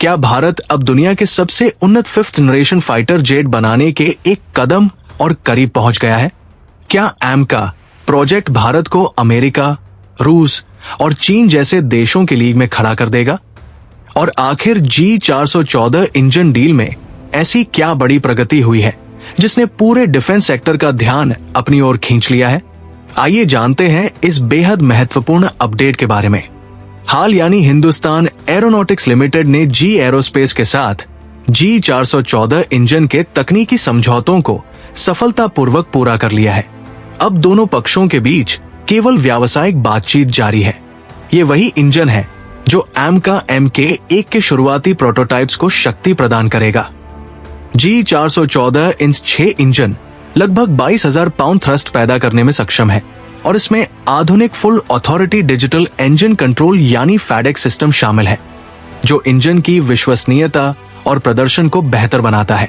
क्या भारत अब दुनिया के सबसे उन्नत 5th जनरेशन फाइटर जेट बनाने के एक कदम और करीब पहुंच गया है? क्या एमका प्रोजेक्ट भारत को अमेरिका, रूस और चीन जैसे देशों की लीग में खड़ा कर देगा? और आखिर G414 इंजन डील में ऐसी क्या बड़ी प्रगति हुई है जिसने पूरे डिफेंस सेक्टर का ध्यान अपनी ओर खींच लिया है? आइए जानते हैं इस बेहद महत्वपूर्ण अपडेट के बारे में। हाल यानी हिंदुस्तान एरोनॉटिक्स लिमिटेड ने जी एरोस्पेस के साथ G414 इंजन के तकनीकी समझौतों को सफलतापूर्वक पूरा कर लिया है। अब दोनों पक्षों के बीच केवल व्यावसायिक बातचीत जारी है। ये वही इंजन है जो एमका Mk1 के शुरुआती प्रोटोटाइप्स को शक्ति प्रदान करेगा। G414 इन 6 इंजन लगभग 22,000 पाउंड थ्रस्ट पैदा करने में सक्षम है और इसमें आधुनिक full authority digital engine control यानी फैडेक्स सिस्टम शामिल है, जो इंजन की विश्वसनीयता और प्रदर्शन को बेहतर बनाता है।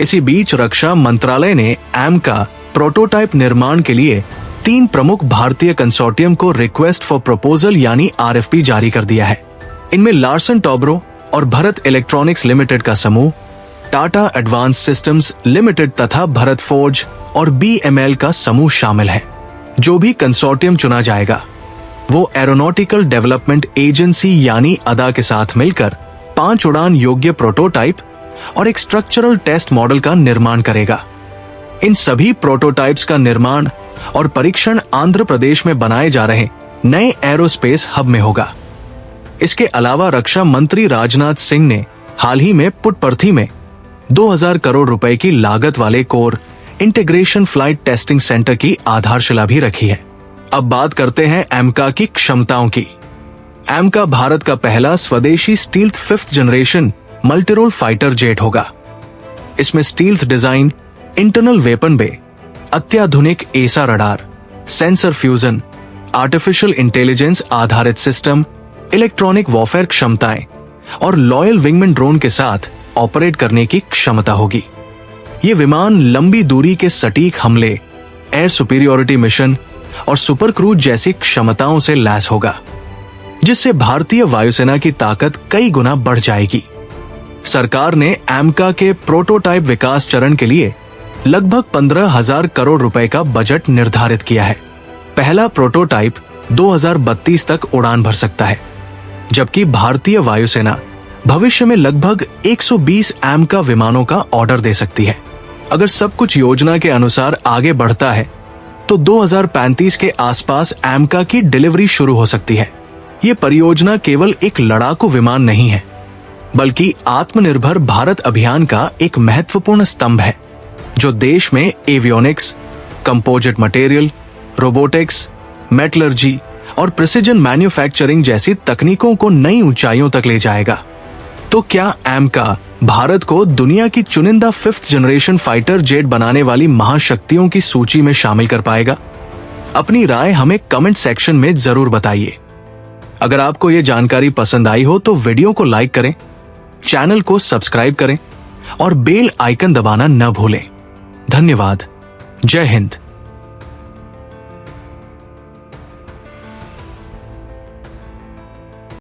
इसी बीच रक्षा मंत्रालय ने एमका प्रोटोटाइप निर्माण के लिए 3 प्रमुख भारतीय कंसोर्टियम को रिक्वेस्ट फॉर प्रपोजल यानी RFP जारी कर दिया है। इनमें लार्सन टॉब्रो और भरत इलेक्ट्रॉनिक्स लिमिटेड का समूह, टाटा एडवांस सिस्टम्स लिमिटेड तथा भरत फोर्ज और BML का समूह शामिल है। जो भी कंसोर्टियम चुना जाएगा वो एरोनॉटिकल डेवलपमेंट एजेंसी यानी अदा के साथ मिलकर 5 उड़ान योग्य प्रोटोटाइप और एक स्ट्रक्चरल टेस्ट मॉडल का निर्माण करेगा। इन सभी प्रोटोटाइप्स का निर्माण और परीक्षण आंध्र प्रदेश में बनाए जा रहे नए एरोस्पेस हब में होगा। इसके अलावा रक्षा मंत्री राजनाथ सिंह ने हाल ही में पुट्टपर्थी में 2000 करोड़ रुपए की लागत वाले core integration flight testing centre की आधारशिला भी रखी है। अब बात करते हैं एमका की क्षमताओं की। एमका भारत का पहला स्वदेशी stealth 5th generation multirole fighter jet होगा। इसमें स्टील्थ डिजाइन, इंटरनल वेपन बे, अत्याधुनिक एसा radar, sensor fusion, artificial intelligence आधारित सिस्टम, इलेक्ट्रॉनिक वॉरफेयर क्षमताएं और लॉयल विंगमैन ड्रोन के साथ ऑपरेट करने की क्षमता होगी। ये विमान लंबी दूरी के सटीक हमले, एयर सुपीरियोरिटी मिशन और सुपर क्रूज जैसी क्षमताओं से लैस होगा, जिससे भारतीय वायुसेना की ताकत कई गुना बढ़ जाएगी। सरकार ने एमका के प्रोटोटाइप विकास चरण के लिए लगभग 15,000 करोड़ रुपए का बजट निर्धारित किया है। पहला प्रोटोटाइप 2032 तक उड़ान भर सकता है, जबकि भारतीय वायुसेना भविष्य में लगभग 120 एमका विमानों का ऑर्डर दे सकती है। अगर सब कुछ योजना के अनुसार आगे बढ़ता है तो 2035 के आसपास एमका की डिलीवरी शुरू हो सकती है। ये परियोजना केवल एक लड़ाकू विमान नहीं है, बल्कि आत्मनिर्भर भारत अभियान का एक महत्वपूर्ण स्तंभ है, जो देश में avionics, composite material, robotics, metallurgy और प्रिसिजन मैन्युफैक्चरिंग जैसी तकनीकों को नई ऊंचाइयों तक ले जाएगा। तो क्या एमका भारत को दुनिया की चुनिंदा 5th जनरेशन फाइटर जेट बनाने वाली महाशक्तियों की सूची में शामिल कर पाएगा? अपनी राय हमें कमेंट सेक्शन में जरूर बताइए। अगर आपको ये जानकारी पसंद आई हो तो वीडियो को लाइक करें, चैनल को सब्सक्राइब करें और बेल आइकन दबाना न भूलें। धन्यवाद। जय हिंद।